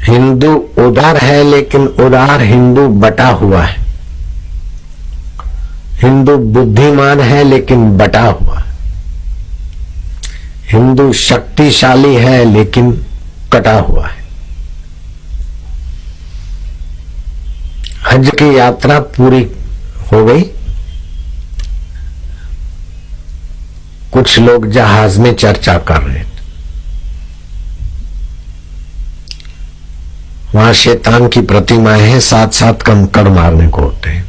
हिंदू उदार है, लेकिन उदार हिंदू बटा हुआ है। हिंदू बुद्धिमान है, लेकिन बटा हुआ है। हिंदू शक्तिशाली है, लेकिन कटा हुआ है। हज की यात्रा पूरी हो गई। कुछ लोग जहाज में चर्चा कर रहे थे। वहां शैतान की प्रतिमाएं हैं, साथ साथ कंकड़ मारने को होते हैं।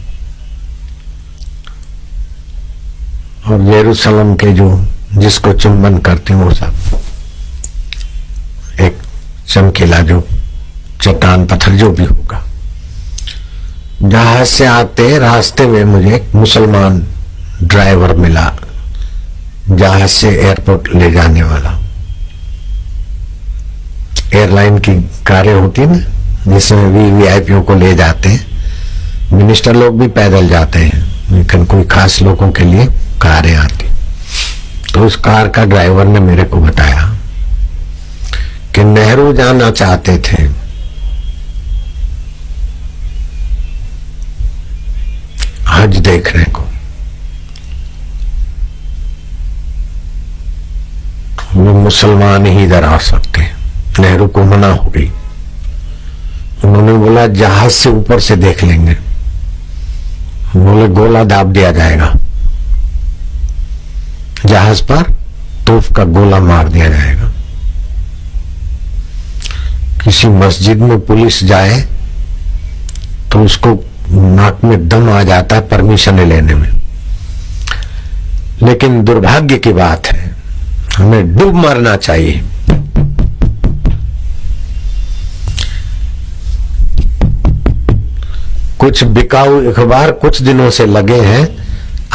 और यरूशलेम के जो जिसको चुंबन करते हैं वो सब एक चमकीला जो चट्टान पत्थर जो भी होगा। जहाज से आते रास्ते में मुझे एक मुसलमान ड्राइवर मिला, जहाज से एयरपोर्ट ले जाने वाला। एयरलाइन की कारें होती है ना, जिसमें वीआईपीओ को ले जाते हैं। मिनिस्टर लोग भी पैदल जाते हैं, लेकिन कोई खास लोगों के लिए कारें आती। तो उस कार का ड्राइवर ने मेरे को बताया कि नेहरू जाना चाहते थे, हज देखने को। वो मुसलमान ही इधर आ सकते हैं। नेहरू को मना हो गई। उन्होंने बोला जहाज से ऊपर से देख लेंगे। बोले गोला दाब दिया जाएगा, जहाज पर तोप का गोला मार दिया जाएगा। किसी मस्जिद में पुलिस जाए तो उसको नाक में दम आ जाता है परमिशन लेने में। लेकिन दुर्भाग्य की बात है, हमें डूब मरना चाहिए। कुछ बिकाऊ अखबार कुछ दिनों से लगे हैं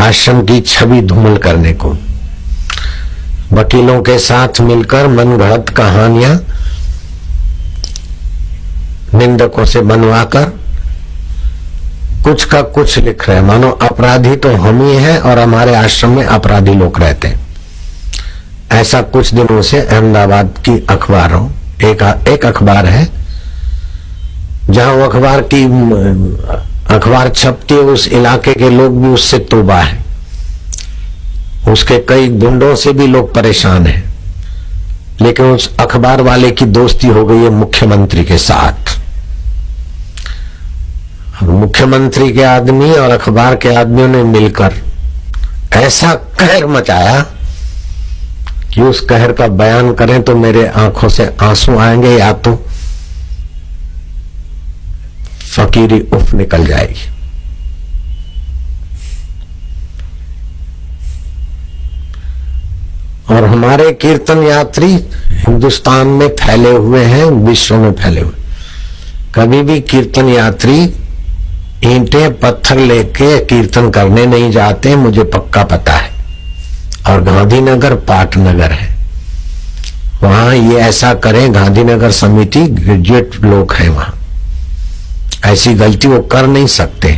आश्रम की छवि धूमिल करने को। वकीलों के साथ मिलकर मनगढ़ंत कहानियां निंदकों से बनवाकर कुछ का कुछ लिख रहे हैं, मानो अपराधी तो हम ही हैं और हमारे आश्रम में अपराधी लोग रहते हैं। ऐसा कुछ दिनों से अहमदाबाद की अखबारों एक अखबार है, जहां वो अखबार छपती है, उस इलाके के लोग भी उससे तौबा है। उसके कई गुंडों से भी लोग परेशान हैं। लेकिन उस अखबार वाले की दोस्ती हो गई है मुख्यमंत्री के साथ। मुख्यमंत्री के आदमी और अखबार के आदमियों ने मिलकर ऐसा कहर मचाया कि उस कहर का बयान करें तो मेरे आंखों से आंसू आएंगे, या तो फकीरी उफ निकल जाएगी। और हमारे कीर्तन यात्री हिंदुस्तान में फैले हुए हैं, विश्व में फैले हुए। कभी भी कीर्तन यात्री ईंटें पत्थर लेके कीर्तन करने नहीं जाते, मुझे पक्का पता है। और गांधीनगर पाटनगर है, वहां ये ऐसा करें। गांधीनगर समिति ग्रेजुएट लोग हैं, वहां ऐसी गलती वो कर नहीं सकते।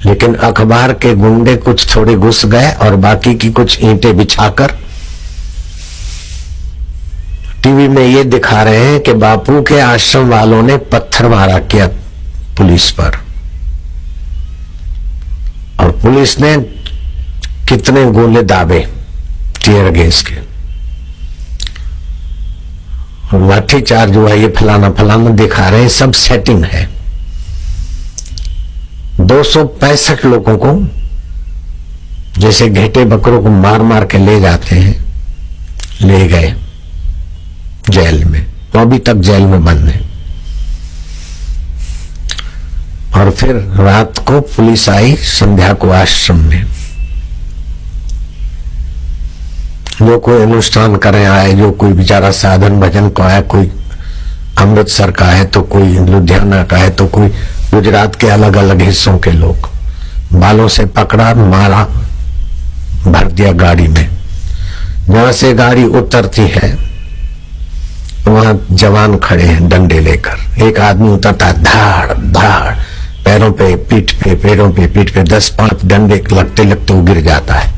लेकिन अखबार के गुंडे कुछ थोड़े घुस गए और बाकी की कुछ ईंटें बिछाकर टीवी में ये दिखा रहे हैं कि बापू के आश्रम वालों ने पत्थर मारा किया पुलिस पर, और पुलिस ने कितने गोले दाबे टीयर गैस के। लाठीचार्ज हुआ, ये फलाना फलाना दिखा रहे हैं, सब सेटिंग है। 265 लोगों को जैसे घेटे बकरों को मार मार के ले जाते हैं, ले गए जेल में। वो अभी तक जेल में बंद है। और फिर रात को पुलिस आई संध्या को आश्रम में। जो कोई अनुष्ठान करने आए, जो कोई बेचारा साधन भजन को आया, कोई अमृतसर का है तो कोई लुधियाना का है तो कोई गुजरात के अलग अलग हिस्सों के लोग, बालों से पकड़ा, मारा, भर दिया गाड़ी में। जहां से गाड़ी उतरती है वहां जवान खड़े हैं डंडे लेकर। एक आदमी उतरता है, धाड़ धाड़, पैरों पे पीठ पे, पैरों पे पीठ पे 10-5 डंडे लगते लगते वो गिर जाता है।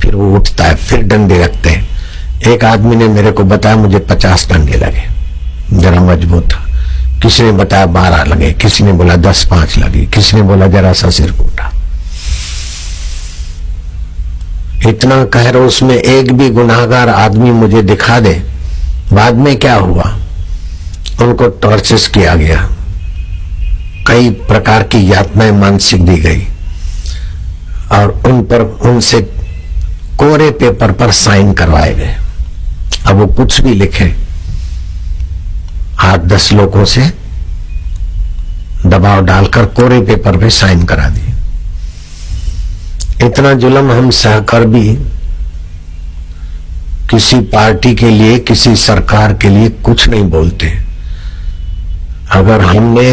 फिर वो उठता है, फिर डंडे लगते हैं। एक आदमी ने मेरे को बताया मुझे 50 डंडे लगे। जरा मजबूत था। किसी ने बताया 12 लगे, किसी ने बोला 10-5 लगी, किसी ने बोला जरा सा सिर फूटा। इतना कह रहे उसमें एक भी गुनाहगार आदमी मुझे दिखा दे। बाद में क्या हुआ, उनको टॉर्चर्स किया गया, कई प्रकार की यातनाएं मानसिक दी गई और उनसे कोरे पेपर पर साइन करवाए गए। अब वो कुछ भी लिखे 8-10 लोगों से दबाव डालकर कोरे पेपर पे साइन करा दिए। इतना जुल्म हम सहकर भी किसी पार्टी के लिए, किसी सरकार के लिए कुछ नहीं बोलते। अगर हमने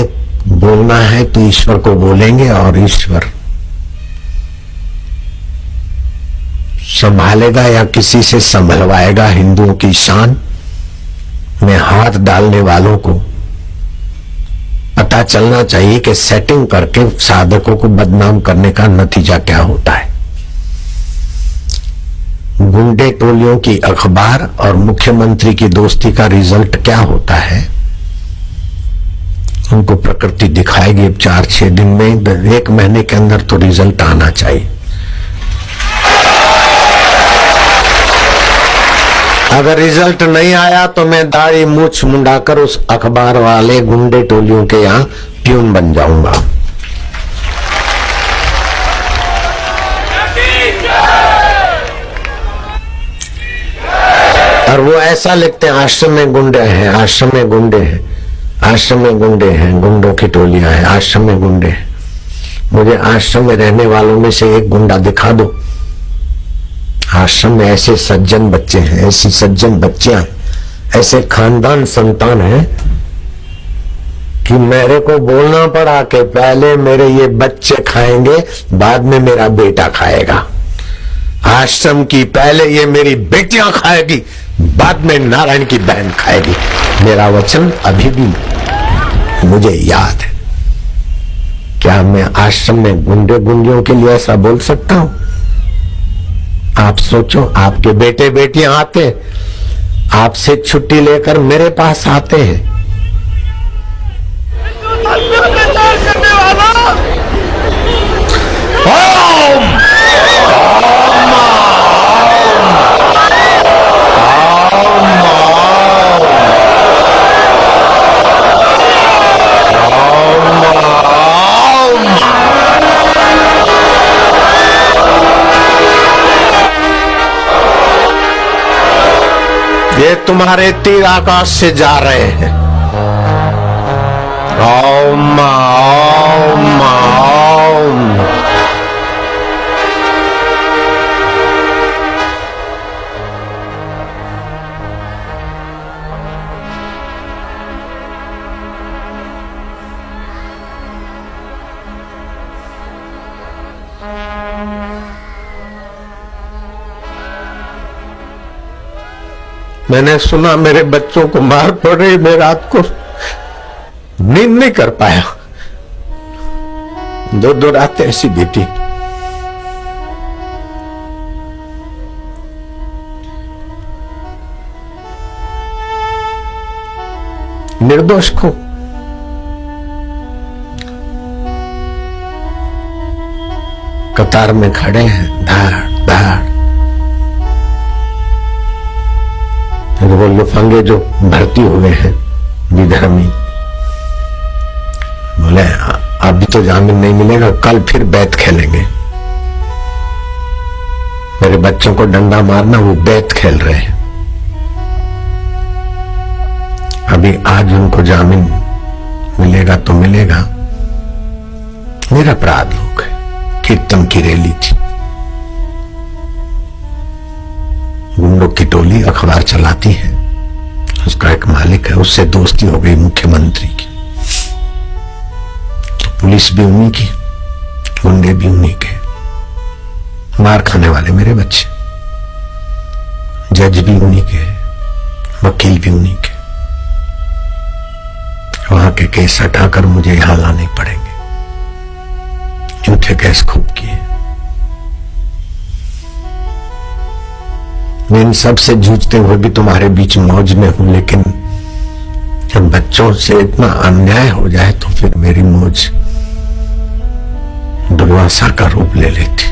बोलना है तो ईश्वर को बोलेंगे और ईश्वर संभालेगा या किसी से संभलवाएगा। हिंदुओं की शान में हाथ डालने वालों को पता चलना चाहिए कि सेटिंग करके साधकों को बदनाम करने का नतीजा क्या होता है। गुंडे टोलियों की अखबार और मुख्यमंत्री की दोस्ती का रिजल्ट क्या होता है, उनको प्रकृति दिखाएगी। 4-6 दिन में, 1 महीने के अंदर तो रिजल्ट आना चाहिए। अगर रिजल्ट नहीं आया तो मैं दाढ़ी मूछ मुंडाकर उस अखबार वाले गुंडे टोलियों के यहां प्यून बन जाऊंगा। और वो ऐसा लिखते हैं, आश्रम में गुंडे हैं, आश्रम में गुंडे हैं, आश्रम में गुंडे हैं, गुंडों की टोलियां हैं, आश्रम में गुंडे हैं। मुझे आश्रम में रहने वालों में से एक गुंडा दिखा दो। आश्रम में ऐसे सज्जन बच्चे हैं, ऐसी सज्जन बच्चियां, ऐसे खानदान संतान हैं कि मेरे को बोलना पड़ा कि पहले मेरे ये बच्चे खाएंगे, बाद में मेरा बेटा खाएगा। आश्रम की पहले ये मेरी बेटियां खाएगी, बाद में नारायण की बहन खाएगी। मेरा वचन अभी भी मुझे याद है। क्या मैं आश्रम में गुंडे गुंडियों के लिए ऐसा बोल सकता हूं? आप सोचो, आपके बेटे बेटियां आते, आपसे छुट्टी लेकर मेरे पास आते हैं। ये तुम्हारे तीर आकाश से जा रहे हैं। ओम ओम ओम। मैंने सुना मेरे बच्चों को मार पड़ रही, मैं रात को नींद नहीं कर पाया। 2 रातें ऐसी बीती। निर्दोष को कतार में खड़े हैं, धाड़ धाड़। वो लुफंगे जो भर्ती हुए हैं विधर्मी, बोले अभी तो जामीन नहीं मिलेगा, कल फिर बैत खेलेंगे। मेरे बच्चों को डंडा मारना, वो बैत खेल रहे हैं। अभी आज उनको जामीन मिलेगा तो मिलेगा। मेरा अपराध लोग है। कीर्तन की रैली थी, गुंडों की टोली अखबार चलाती है, उसका एक मालिक है, उससे दोस्ती हो गई मुख्यमंत्री की। तो पुलिस भी उन्हीं की, गुंडे भी उन्हीं के, मार खाने वाले मेरे बच्चे, जज भी उन्हीं के, वकील भी उन्हीं के। वहां के केस हटाकर मुझे यहां लाने पड़ेंगे। झूठे केस खूब किए। मैं इन सब से जूझते हुए भी तुम्हारे बीच मौज में हूं, लेकिन जब बच्चों से इतना अन्याय हो जाए तो फिर मेरी मौज दुर्वासा का रूप ले लेती।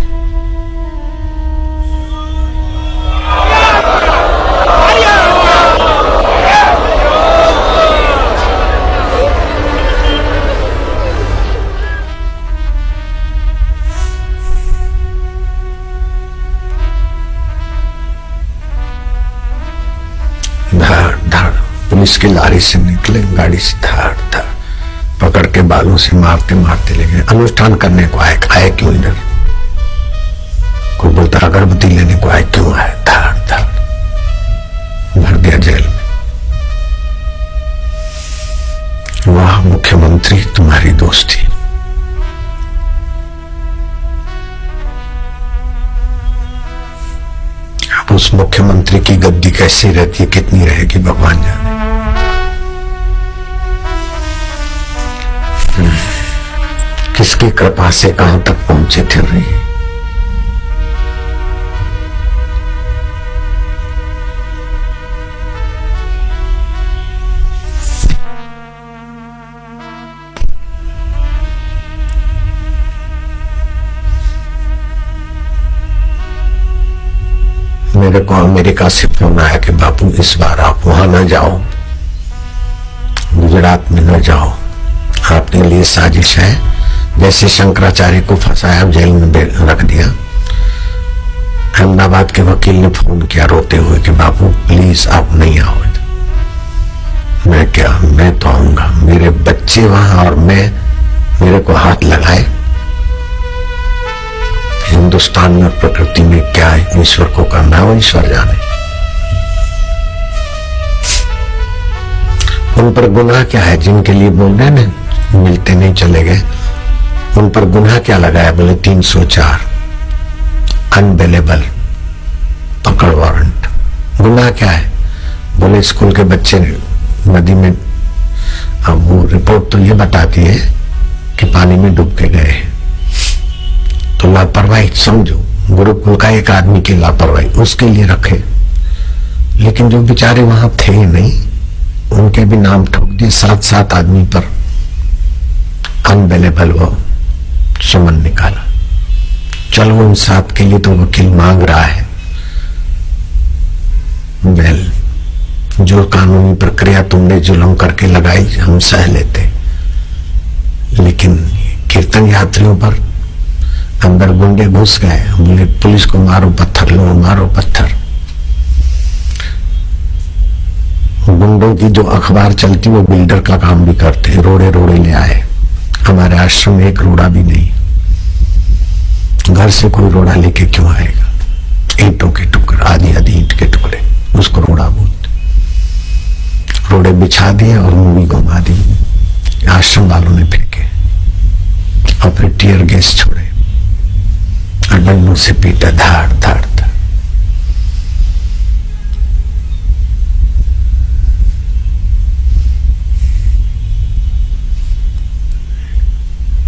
धाड़ धाड़ पुलिस की लारी से निकले, गाड़ी से धाड़ धाड़ पकड़ के बालों से मारते मारते ले गए। अनुष्ठान करने को आए क्यों इधर? कोई बोलता अगरबत्ती लेने को आए क्यों आए? धाड़ धाड़ भर दिया जेल में। वाह मुख्यमंत्री, तुम्हारी दोस्ती। अब उस मुख्यमंत्री की गद्दी कैसी रहती है, कितनी रहेगी भगवान जाने। किसकी कृपा से कहां तक पहुंचे थे रही। मेरे को अमेरिका से फोन आया कि बापू इस बार आप वहां न जाओ, गुजरात में न जाओ, आपके लिए साजिश है। जैसे शंकराचार्य को फंसाया, जेल में रख दिया। अहमदाबाद के वकील ने फोन किया रोते हुए कि बापू प्लीज आप नहीं आओ। मैं क्या, मैं तो आऊंगा, मेरे बच्चे वहां और मैं, मेरे को हाथ लगाए। हिंदुस्तान में प्रकृति में क्या है, ईश्वर को करना है, वो ईश्वर जाने। उन पर गुनाह क्या है जिनके लिए बोल रहे ना मिलते नहीं चले गए? उन पर गुनाह क्या लगाया? बोले 304 अनअवेलेबल पकड़ वारंट। गुनाह क्या है? बोले स्कूल के बच्चे नदी में, अब वो रिपोर्ट तो ये बताती है कि पानी में डूब के गए हैं, तो लापरवाही समझो। गुरुकुल का एक आदमी की लापरवाही उसके लिए रखे, लेकिन जो बेचारे वहां थे नहीं, उनके भी नाम ठोक दिए। 7 आदमी पर अनअवेलेबल वो सुमन निकाला। चलो उन 7 के लिए तो वकील मांग रहा है। वेल, जो कानूनी प्रक्रिया तुमने जुल्म करके लगाई हम सह लेते, लेकिन कीर्तन यात्रियों पर अंदर गुंडे घुस गए। बोले पुलिस को मारो पत्थर, लो मारो पत्थर। गुंडों की जो अखबार चलती वो बिल्डर का काम भी करते, रोड़े रोड़े ले आए। हमारे आश्रम में एक रोड़ा भी नहीं, घर से कोई रोड़ा लेके क्यों आएगा? ईंटों के टुकड़े, आधी आधी ईंट के टुकड़े, उसको रोड़ा बोलते। रोड़े बिछा दिए और मूवी घुमा दी। आश्रम वालों ने फेंके और फिर टीयर गैस छोड़े और डंडों से पीटा, धाड़ धाड़ धाड़।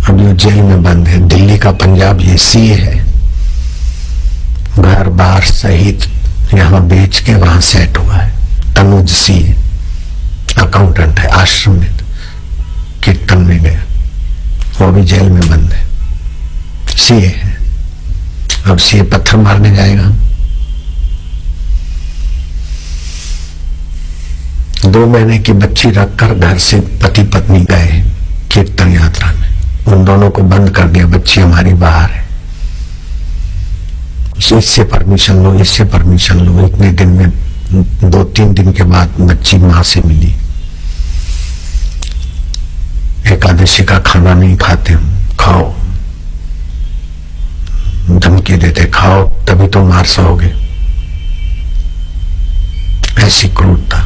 अब जो जेल में बंद है, दिल्ली का पंजाब ये सीए है, घर बार सहित यहां बेच के वहां सेट हुआ है। तनुज सीए अकाउंटेंट है, आश्रम में कीर्तन में गया, वो भी जेल में बंद है, सीए है। अब सीए पत्थर मारने जाएगा। 2 महीने की बच्ची रखकर घर से पति पत्नी गए कीर्तन यात्रा में। उन दोनों को बंद कर दिया, बच्ची हमारी बाहर है, इससे परमिशन लो, इससे परमिशन लो। इतने दिन में 2-3 दिन के बाद बच्ची मां से मिली। एकादशी का खाना नहीं खाते हम, खाओ, धमकी देते खाओ तभी तो मार सकोगे। ऐसी क्रूरता।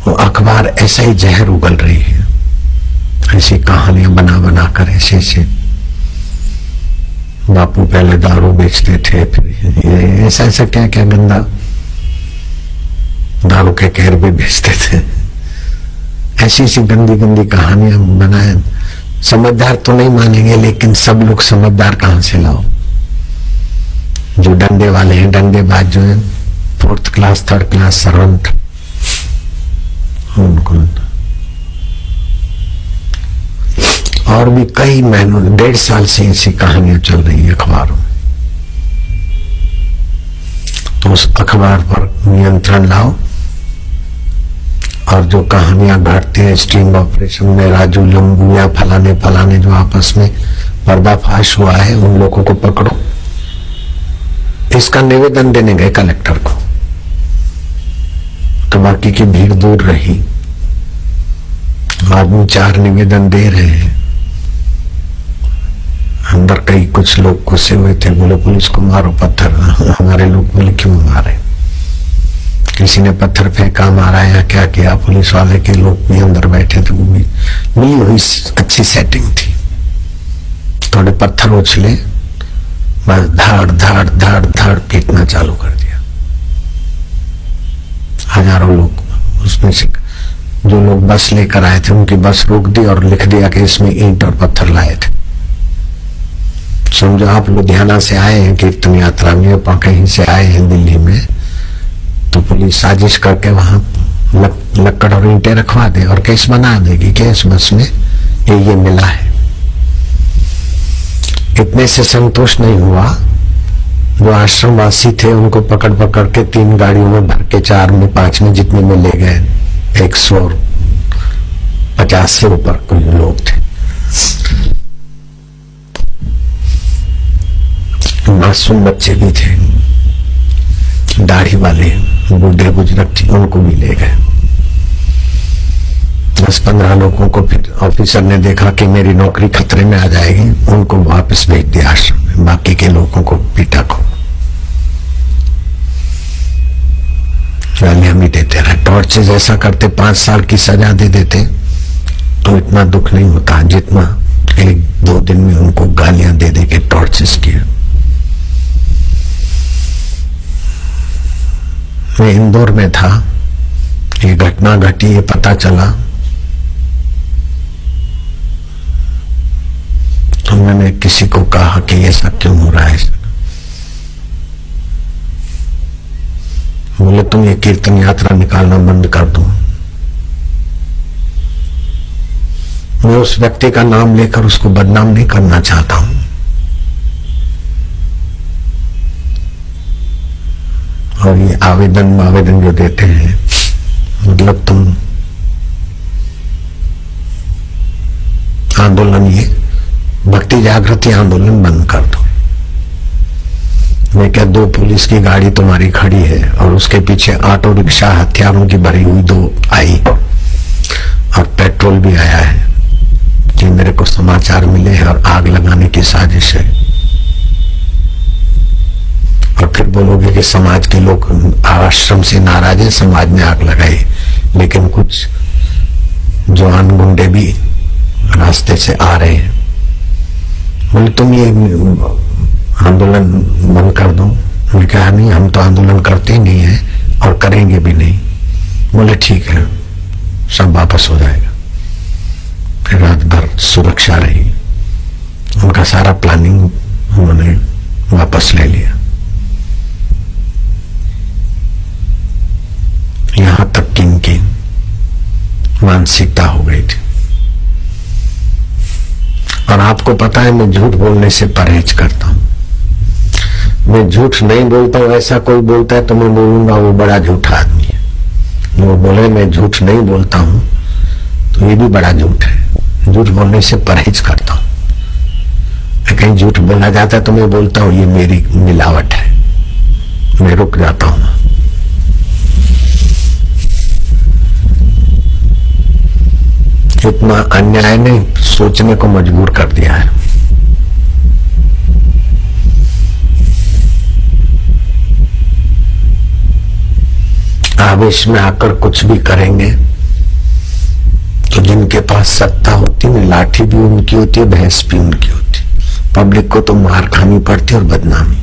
वो अखबार ऐसा ही जहर उगल रही है, ऐसी कहानियां बना बना कर ऐसे बापू पहले दारू बेचते थे, फिर ऐसा ऐसा क्या क्या गंदा दारू के कहर भी बेचते थे। ऐसी ऐसी गंदी गंदी कहानियां बनाए। समझदार तो नहीं मानेंगे, लेकिन सब लोग समझदार कहां से लाओ? जो डंडे वाले हैं, डंडेबाज जो है, 4th class 3rd class servant, और भी कई महीनों 1.5 साल से ऐसी कहानियां चल रही है अखबारों में। तो उस अखबार पर नियंत्रण लाओ और जो कहानियां घटती है स्टिंग ऑपरेशन में राजू लंबू या फलाने फलाने जो आपस में पर्दाफाश हुआ है उन लोगों को पकड़ो। इसका निवेदन देने गए कलेक्टर को तो बाकी की भीड़ दूर रही। आदमी 4 निवेदन दे रहे हैं, अंदर कई कुछ लोग गुस्से हुए थे, बोले पुलिस को मारो पत्थर। हमारे लोग बोले क्यों मारे, किसी ने पत्थर फेंका मारा या क्या किया। पुलिस वाले के लोग भी अंदर बैठे थे, वो भी मिली हुई अच्छी सेटिंग थी। थोड़े पत्थर उछले, बस धाड़ धाड़ धाड़ धाड़ पीटना चालू कर दिया। हजारों लोग उसमें से जो लोग बस लेकर आए थे उनकी बस रोक दी और लिख दिया कि इसमें ईंट और पत्थर लाए थे। समझो आप लुधियाना से आए हैं कीर्तन यात्रा में, कहीं से आए हैं दिल्ली में, तो पुलिस साजिश करके वहां लक्कड़ और ईंटें रखवा दे और केस बना देगी कि इस बस में ये मिला है। इतने से संतोष नहीं हुआ, जो आश्रमवासी थे उनको पकड़ पकड़ के 3 गाड़ियों में भर के 4 में 5 में जितने में ले गए। 150 से ऊपर कुछ लोग थे। मासूम बच्चे भी थे, दाढ़ी वाले बूढ़े बुजुर्ग थे, उनको भी ले गए। 10-15 लोगों को फिर ऑफिसर ने देखा कि मेरी नौकरी खतरे में आ जाएगी, उनको वापस भेज दिया आश्रम में। बाकी के लोगों को पीटा को गालियां भी देते रहे। टॉर्चर जैसा करते 5 साल की सजा दे देते तो इतना दुख नहीं होता जितना 1-2 दिन में उनको गालियां दे दे के टॉर्चर्स किया। मैं इंदौर में था, ये घटना घटी, ये पता चला तो मैंने किसी को कहा कि ये सब क्यों हो रहा है। बोले तुम ये कीर्तन यात्रा निकालना बंद कर दो। मैं उस व्यक्ति का नाम लेकर उसको बदनाम नहीं करना चाहता हूं, और ये आवेदन जो देते हैं, मतलब तुम आंदोलन, ये भक्ति जागृति आंदोलन बंद कर दो। मैं क्या 2 पुलिस की गाड़ी तुम्हारी खड़ी है और उसके पीछे ऑटो रिक्शा हथियारों की भरी हुई 2 आई और पेट्रोल भी आया है, ये मेरे को समाचार मिले हैं, और आग लगाने की साजिश है। और फिर बोलोगे कि समाज के लोग आश्रम से नाराज है, समाज ने आग लगाई, लेकिन कुछ जवान गुंडे भी रास्ते से आ रहे हैं। बोले तुम ये आंदोलन बंद कर दो। मैंने कहा नहीं, हम तो आंदोलन करते ही नहीं है और करेंगे भी नहीं। बोले ठीक है, सब वापस हो जाएगा। फिर रात भर सुरक्षा रही, उनका सारा प्लानिंग उन्होंने वापस ले लिया। यहां तक कि इनकी मानसिकता हो गई थी। और आपको पता है मैं झूठ बोलने से परहेज करता हूं। मैं झूठ नहीं बोलता हूं, ऐसा कोई बोलता है तो मैं बोलूंगा वो बड़ा झूठा आदमी है। वो बोले मैं झूठ नहीं बोलता हूं तो ये भी बड़ा झूठ है। झूठ बोलने से परहेज करता हूं। कहीं झूठ बोला जाता है तो मैं बोलता हूं ये मेरी मिलावट है, मैं रुक जाता हूं। इतना अन्याय ने सोचने को मजबूर कर दिया है। आवेश में आकर कुछ भी करेंगे तो जिनके पास सत्ता होती है, लाठी भी उनकी होती है, भैंस भी उनकी होती है। पब्लिक को तो मार खानी पड़ती है और बदनामी।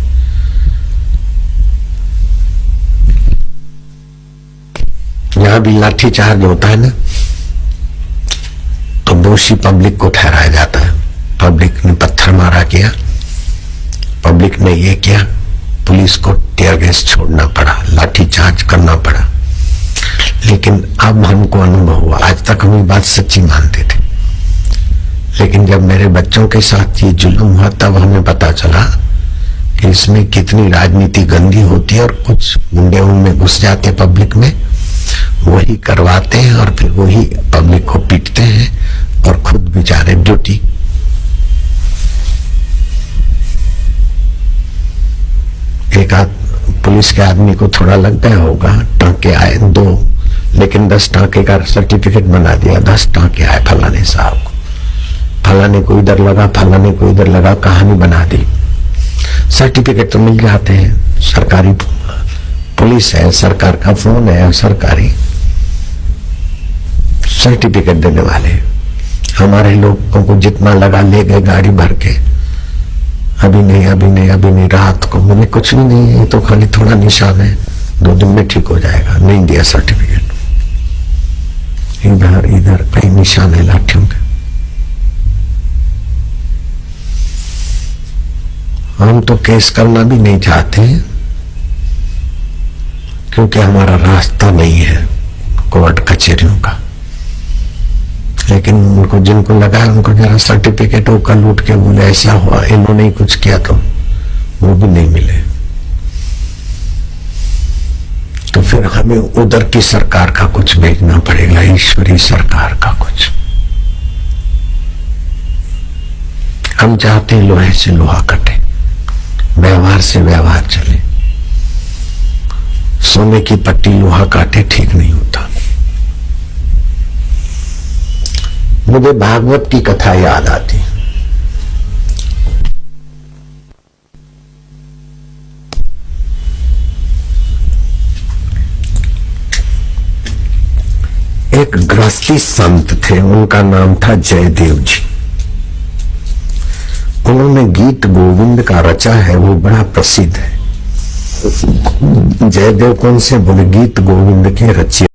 यहां भी लाठी चार्ज होता है ना, तो दोषी पब्लिक को ठहराया जाता है। पब्लिक ने पत्थर मारा किया, पब्लिक ने ये किया, पुलिस को टीयर गैस छोड़ना पड़ा, लाठी चार्ज करना पड़ा। लेकिन अब हमको अनुभव हुआ, आज तक हम ये बात सच्ची मानते थे लेकिन जब मेरे बच्चों के साथ ये जुल्म हुआ तब हमें पता चला कि इसमें कितनी राजनीति गंदी होती है और कुछ गुंडे उनमें घुस जाते पब्लिक में, वही करवाते हैं और फिर वही पब्लिक को पीटते हैं और खुद बेचारे ड्यूटी। एक आध पुलिस के आदमी को थोड़ा लग गया होगा, टांके आए 2, लेकिन 10 टांके का सर्टिफिकेट बना दिया, 10 टांके आए फलाने साहब को, फलाने को इधर लगा, फलाने को इधर लगा, कहानी बना दी। सर्टिफिकेट तो मिल जाते हैं, सरकारी पुलिस है, सरकार का फोन है, सरकारी सर्टिफिकेट देने वाले। हमारे लोगों को जितना लगा ले गए गाड़ी भर के, अभी नहीं अभी नहीं अभी नहीं, रात को मैंने कुछ भी नहीं, ये तो खाली थोड़ा निशान है, 2 दिन में ठीक हो जाएगा, नहीं दिया सर्टिफिकेट। इधर इधर कई निशान है लाठियों के। हम तो केस करना भी नहीं चाहते क्योंकि हमारा रास्ता नहीं है कोर्ट कचहरियों का, लेकिन उनको जिनको लगा उनको जरा सर्टिफिकेट होकर लूट के बोले ऐसा हुआ, इन्होंने ही कुछ किया तो वो भी नहीं मिले। तो फिर हमें उधर की सरकार का कुछ भेजना पड़ेगा, ईश्वरी सरकार का कुछ। हम चाहते हैं लोहे से लोहा कटे, व्यवहार से व्यवहार चले। सोने की पट्टी लोहा काटे ठीक नहीं होता। मुझे भागवत की कथा याद आती। एक गृहस्थी संत थे, उनका नाम था जयदेव जी। उन्होंने गीत गोविंद का रचा है, वो बड़ा प्रसिद्ध है। जयदेव कौन से बोले, गीत गोविंद के रचिए